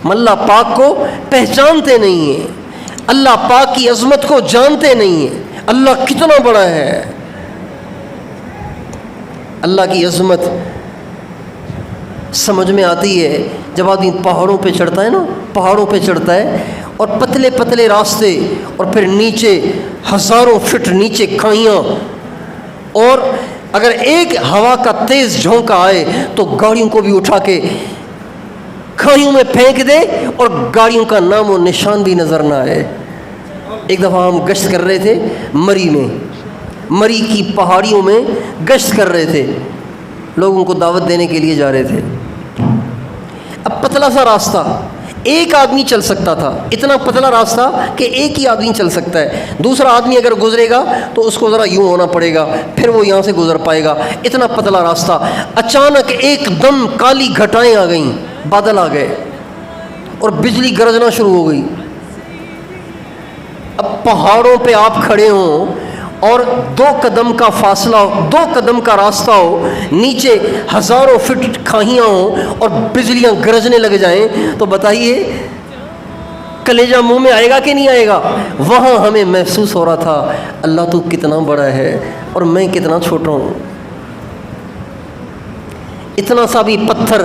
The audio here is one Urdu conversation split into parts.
ہم اللہ پاک کو پہچانتے نہیں ہیں، اللہ پاک کی عظمت کو جانتے نہیں ہیں۔ اللہ کتنا بڑا ہے، اللہ کی عظمت سمجھ میں آتی ہے جب آدمی پہاڑوں پہ چڑھتا ہے نا، پہاڑوں پہ چڑھتا ہے اور پتلے پتلے راستے، اور پھر نیچے ہزاروں فٹ نیچے کھائیاں، اور اگر ایک ہوا کا تیز جھونکا آئے تو گاڑیوں کو بھی اٹھا کے کھائیوں میں پھینک دے اور گاڑیوں کا نام و نشان بھی نظر نہ آئے۔ ایک دفعہ ہم گشت کر رہے تھے مری میں، مری کی پہاڑیوں میں گشت کر رہے تھے، لوگوں کو دعوت دینے کے لیے جا رہے تھے۔ اب پتلا سا راستہ، ایک آدمی چل سکتا تھا، اتنا پتلا راستہ کہ ایک ہی آدمی چل سکتا ہے، دوسرا آدمی اگر گزرے گا تو اس کو ذرا یوں ہونا پڑے گا، پھر وہ یہاں سے گزر پائے گا، اتنا پتلا راستہ۔ اچانک ایک دم کالی گھٹائیں آ گئیں، بادل آ گئے اور بجلی گرجنا شروع ہو گئی۔ اب پہاڑوں پہ آپ کھڑے ہوں اور 2 قدم کا فاصلہ، 2 قدم کا راستہ ہو، نیچے ہزاروں فٹ کھائیاں ہوں اور بجلیاں گرجنے لگ جائیں، تو بتائیے کلیجہ منہ میں آئے گا کہ نہیں آئے گا؟ وہاں ہمیں محسوس ہو رہا تھا اللہ تو کتنا بڑا ہے اور میں کتنا چھوٹا ہوں۔ اتنا سا بھی پتھر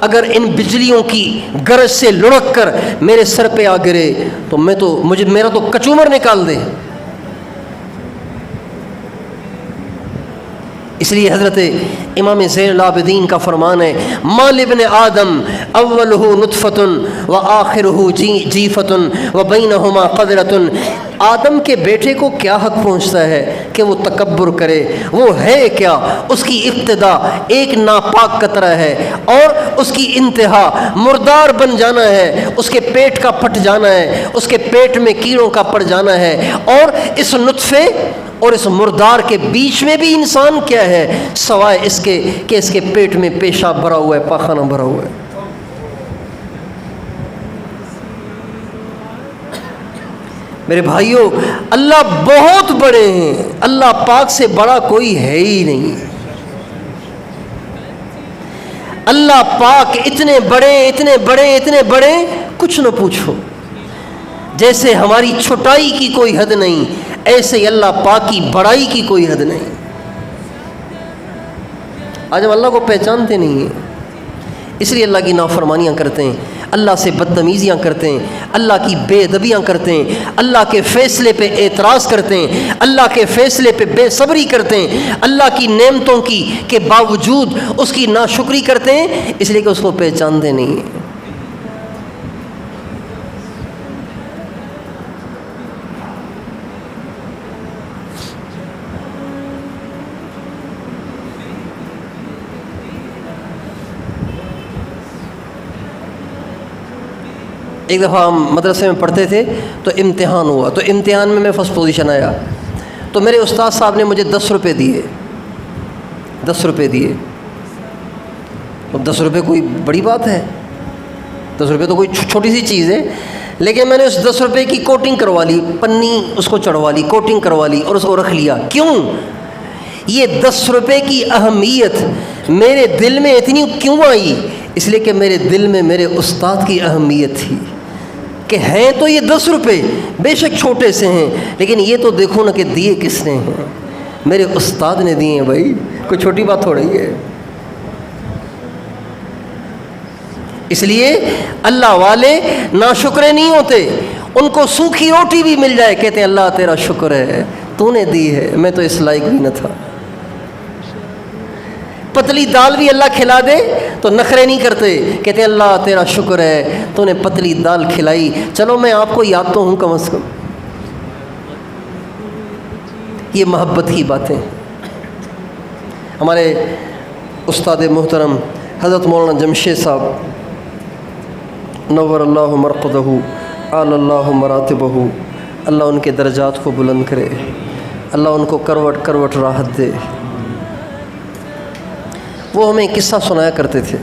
اگر ان بجلیوں کی گرج سے لڑک کر میرے سر پہ آ گرے تو میرا تو کچومر نکال دے۔ اس لیے حضرت امام زین العابدین کا فرمان ہے، مال ابن آدم اولہ نطفۃ و آخرہ جیفۃ و بینہما قدرۃ۔ آدم کے بیٹے کو کیا حق پہنچتا ہے کہ وہ تکبر کرے؟ وہ ہے کیا؟ اس کی ابتدا ایک ناپاک قطرہ ہے اور اس کی انتہا مردار بن جانا ہے، اس کے پیٹ کا پھٹ جانا ہے، اس کے پیٹ میں کیڑوں کا پڑ جانا ہے، اور اس نطفے اور اس مردار کے بیچ میں بھی انسان کیا ہے سوائے اس کے کہ اس کے پیٹ میں پیشاب بھرا ہوا ہے، پاخانہ بھرا ہوا ہے۔ میرے بھائیوں، اللہ بہت بڑے ہیں، اللہ پاک سے بڑا کوئی ہے ہی نہیں۔ اللہ پاک اتنے بڑے اتنے بڑے اتنے بڑے، کچھ نہ پوچھو۔ جیسے ہماری چھوٹائی کی کوئی حد نہیں، ایسے ہی اللہ پاک کی بڑائی کی کوئی حد نہیں۔ آج ہم اللہ کو پہچانتے نہیں ہیں، اس لیے اللہ کی نافرمانیاں کرتے ہیں، اللہ سے بدتمیزیاں کرتے ہیں، اللہ کی بے ادبیاں کرتے ہیں، اللہ کے فیصلے پہ اعتراض کرتے ہیں، اللہ کے فیصلے پہ بے صبری کرتے ہیں، اللہ کی نعمتوں کی کے باوجود اس کی ناشکری کرتے ہیں، اس لیے کہ اس کو پہچانتے نہیں ہیں۔ ایک دفعہ ہم مدرسے میں پڑھتے تھے تو امتحان ہوا، تو امتحان میں فرسٹ پوزیشن آیا، تو میرے استاد صاحب نے مجھے 10 روپے دیے، 10 روپے دیے۔ اب 10 روپے کوئی بڑی بات ہے؟ 10 روپے تو کوئی چھوٹی سی چیز ہے، لیکن میں نے اس 10 روپے کی کوٹنگ کروا لی، پنی اس کو چڑھوا لی، کوٹنگ کروا لی اور اس کو رکھ لیا۔ کیوں؟ یہ 10 روپے کی اہمیت میرے دل میں اتنی کیوں آئی؟ اس لیے کہ میرے دل میں میرے استاد کی اہمیت تھی کہ ہیں تو یہ 10 روپے بے شک چھوٹے سے ہیں، لیکن یہ تو دیکھو نا کہ دیے کس نے ہیں، میرے استاد نے دیے ہیں۔ بھائی کوئی چھوٹی بات تھوڑی ہے۔ اس لیے اللہ والے ناشکرے نہیں ہوتے، ان کو سوکھی روٹی بھی مل جائے کہتے ہیں اللہ تیرا شکر ہے، تو نے دی ہے، میں تو اس لائق بھی نہ تھا۔ پتلی دال بھی اللہ کھلا دے تو نخرے نہیں کرتے، کہتے ہیں اللہ تیرا شکر ہے تو نے پتلی دال کھلائی، چلو میں آپ کو یاد تو ہوں کم از کم۔ یہ محبت کی باتیں۔ ہمارے استاد محترم حضرت مولانا جمشید صاحب نور اللہ مرقدہ اعلی اللہ مراتبہ، اللہ ان کے درجات کو بلند کرے، اللہ ان کو کروٹ کروٹ راحت دے۔ وہ ہمیں قصہ سنایا کرتے تھے،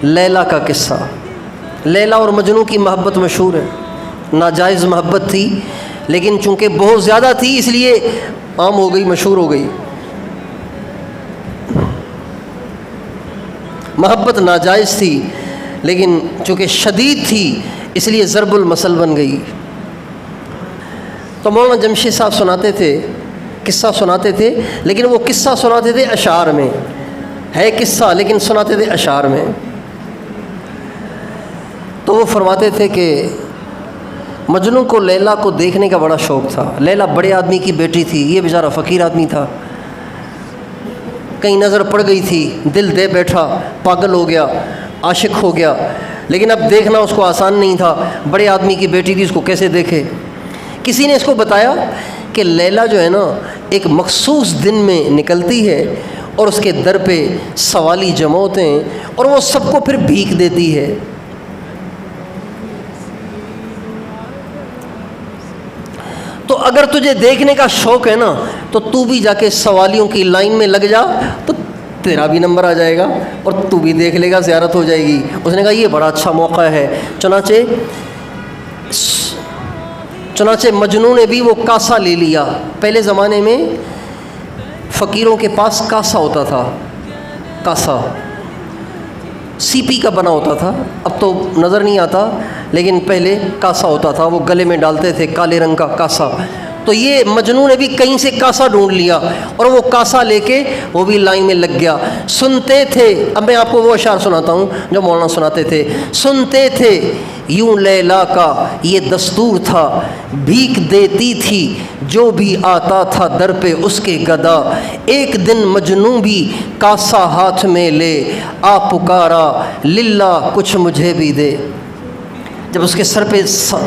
لیلا کا قصہ۔ لیلا اور مجنوں کی محبت مشہور ہے، ناجائز محبت تھی لیکن چونکہ بہت زیادہ تھی اس لیے عام ہو گئی، مشہور ہو گئی۔ محبت ناجائز تھی لیکن چونکہ شدید تھی اس لیے ضرب المثل بن گئی۔ تو مولانا جمشید صاحب سناتے تھے، قصہ سناتے تھے، لیکن وہ قصہ سناتے تھے اشعار میں، ہے قصہ لیکن سناتے تھے اشعار میں۔ تو وہ فرماتے تھے کہ مجنوں کو لیلا کو دیکھنے کا بڑا شوق تھا۔ لیلا بڑے آدمی کی بیٹی تھی، یہ بیچارہ فقیر آدمی تھا، کہیں نظر پڑ گئی تھی، دل دے بیٹھا، پاگل ہو گیا، عاشق ہو گیا، لیکن اب دیکھنا اس کو آسان نہیں تھا، بڑے آدمی کی بیٹی تھی، اس کو کیسے دیکھے۔ کسی نے اس کو بتایا کہ لیلا جو ہے نا ایک مخصوص دن میں نکلتی ہے اور اس کے در پہ سوالی جمع ہوتے ہیں اور وہ سب کو پھر بھیک دیتی ہے۔ تو اگر تجھے دیکھنے کا شوق ہے نا تو بھی جا کے سوالیوں کی لائن میں لگ جا، تو تیرا بھی نمبر آ جائے گا اور تو بھی دیکھ لے گا، زیارت ہو جائے گی۔ اس نے کہا یہ بڑا اچھا موقع ہے۔ چنانچہ مجنوں نے بھی وہ کاسا لے لیا۔ پہلے زمانے میں فقیروں کے پاس کاسا ہوتا تھا، کاسا سی پی کا بنا ہوتا تھا، اب تو نظر نہیں آتا، لیکن پہلے کاسا ہوتا تھا، وہ گلے میں ڈالتے تھے، کالے رنگ کا کاسا۔ تو یہ مجنوں نے بھی کہیں سے کاسا ڈھونڈ لیا اور وہ کاسا لے کے وہ بھی لائن میں لگ گیا۔ سنتے تھے، اب میں آپ کو وہ اشعار سناتا ہوں جو مولانا سناتے تھے۔ سنتے تھے یوں لیلا کا یہ دستور تھا، بھیک دیتی تھی جو بھی آتا تھا در پہ اس کے گدا۔ ایک دن مجنوں بھی کاسا ہاتھ میں لے آ پکارا، للہ کچھ مجھے بھی دے۔ جب اس کے سر پہ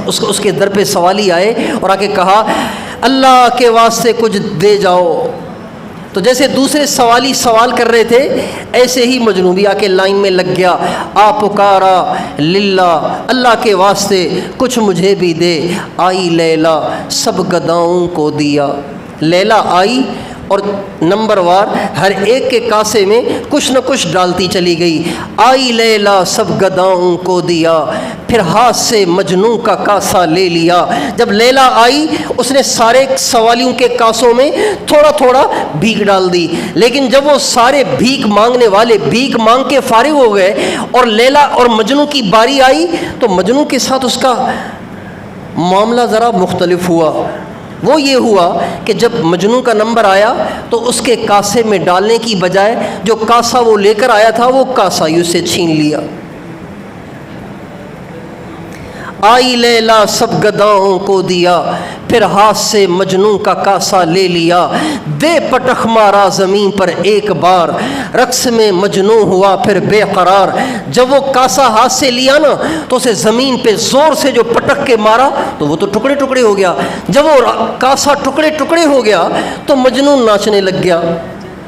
اس کے در پہ سوالی آئے اور آ کے کہا اللہ کے واسطے کچھ دے جاؤ، تو جیسے دوسرے سوالی سوال کر رہے تھے ایسے ہی مجنوں بھی آ کے لائن میں لگ گیا، آ پکارا للہ، اللہ کے واسطے کچھ مجھے بھی دے۔ آئی لیلا سب گداؤں کو دیا۔ لیلا آئی اور نمبر وار ہر ایک کے کاسے میں کچھ نہ کچھ ڈالتی چلی گئی۔ آئی لیلا سب گداؤں کو دیا، پھر ہاتھ سے مجنوں کا کاسا لے لیا۔ جب لیلا آئی اس نے سارے سوالیوں کے کاسوں میں تھوڑا تھوڑا بھیک ڈال دی، لیکن جب وہ سارے بھیک مانگنے والے بھیک مانگ کے فارغ ہو گئے اور لیلا اور مجنوں کی باری آئی تو مجنوں کے ساتھ اس کا معاملہ ذرا مختلف ہوا۔ وہ یہ ہوا کہ جب مجنوں کا نمبر آیا تو اس کے کاسے میں ڈالنے کی بجائے جو کاسا وہ لے کر آیا تھا وہ کاسا ہی اسے چھین لیا۔ آئی لیلا سب گداؤں کو دیا، پھر ہاتھ سے مجنوں کا کاسا لے لیا۔ دے پٹخ مارا زمین پر ایک بار، رقص میں مجنوں ہوا پھر بے قرار۔ جب وہ کاسا ہاتھ سے لیا نا تو اسے زمین پہ زور سے جو پٹک کے مارا تو وہ تو ٹکڑے ٹکڑے ہو گیا۔ جب وہ کاسا ٹکڑے ٹکڑے ہو گیا تو مجنوں ناچنے لگ گیا،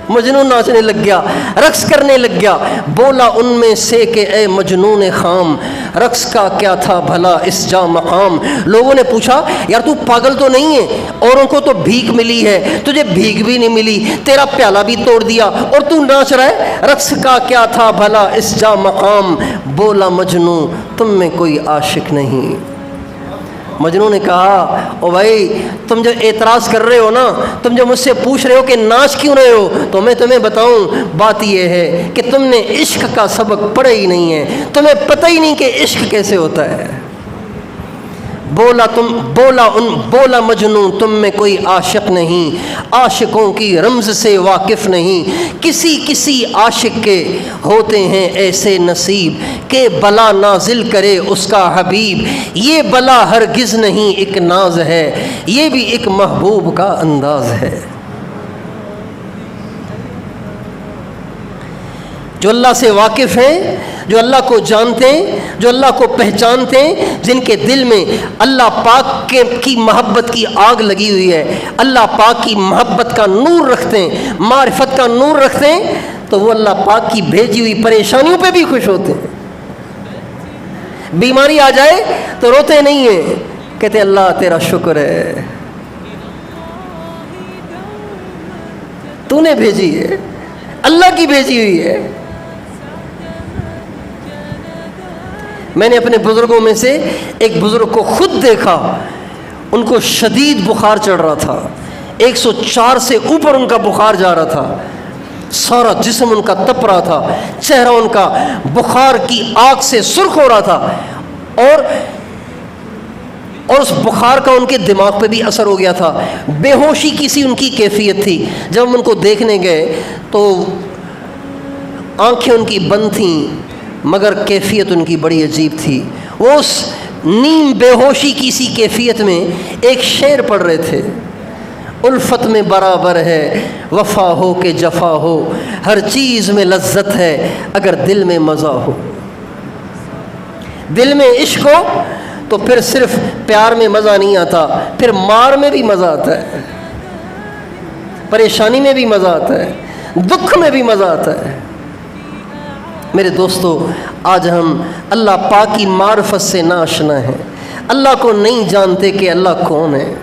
مجنون ناچنے لگ گیا، رقص کرنے لگ گیا۔ بولا ان میں سے کہ اے مجنون خام، رقص کا کیا تھا بھلا اس جا مقام۔ لوگوں نے پوچھا یار تو پاگل تو نہیں ہے، اوروں کو تو بھیک ملی ہے، تجھے بھیک بھی نہیں ملی، تیرا پیالہ بھی توڑ دیا اور تو ناچ رہا ہے، رقص کا کیا تھا بھلا اس جا مقام۔ بولا مجنوں تم میں کوئی عاشق نہیں۔ مجنوں نے کہا او بھائی تم جو اعتراض کر رہے ہو نا، تم جو مجھ سے پوچھ رہے ہو کہ ناچ کیوں رہے ہو، تو میں تمہیں بتاؤں بات یہ ہے کہ تم نے عشق کا سبق پڑھا ہی نہیں ہے، تمہیں پتہ ہی نہیں کہ عشق کیسے ہوتا ہے۔ بولا مجنوں تم میں کوئی عاشق نہیں، عاشقوں کی رمز سے واقف نہیں۔ کسی کسی عاشق کے ہوتے ہیں ایسے نصیب کہ بلا نازل کرے اس کا حبیب۔ یہ بلا ہرگز نہیں ایک ناز ہے، یہ بھی ایک محبوب کا انداز ہے۔ جو اللہ سے واقف ہیں، جو اللہ کو جانتے ہیں، جو اللہ کو پہچانتے ہیں، جن کے دل میں اللہ پاک کی محبت کی آگ لگی ہوئی ہے، اللہ پاک کی محبت کا نور رکھتے ہیں، معرفت کا نور رکھتے ہیں، تو وہ اللہ پاک کی بھیجی ہوئی پریشانیوں پہ بھی خوش ہوتے ہیں۔ بیماری آ جائے تو روتے نہیں ہیں، کہتے اللہ تیرا شکر ہے، تو نے بھیجی ہے، اللہ کی بھیجی ہوئی ہے۔ میں نے اپنے بزرگوں میں سے ایک بزرگ کو خود دیکھا، ان کو شدید بخار چڑھ رہا تھا، 104 سے اوپر ان کا بخار جا رہا تھا، سارا جسم ان کا تپ رہا تھا، چہرہ ان کا بخار کی آگ سے سرخ ہو رہا تھا، اور اس بخار کا ان کے دماغ پہ بھی اثر ہو گیا تھا، بے ہوشی کی سی ان کی کیفیت تھی۔ جب ہم ان کو دیکھنے گئے تو آنکھیں ان کی بند تھیں مگر کیفیت ان کی بڑی عجیب تھی۔ وہ اس نیم بے ہوشی کی سی کیفیت میں ایک شعر پڑھ رہے تھے، الفت میں برابر ہے وفا ہو کہ جفا ہو، ہر چیز میں لذت ہے اگر دل میں مزہ ہو۔ دل میں عشق ہو تو پھر صرف پیار میں مزہ نہیں آتا، پھر مار میں بھی مزہ آتا ہے، پریشانی میں بھی مزہ آتا ہے، دکھ میں بھی مزہ آتا ہے۔ میرے دوستو، آج ہم اللہ پاک کی معرفت سے ناآشنا ہیں، اللہ کو نہیں جانتے کہ اللہ کون ہے۔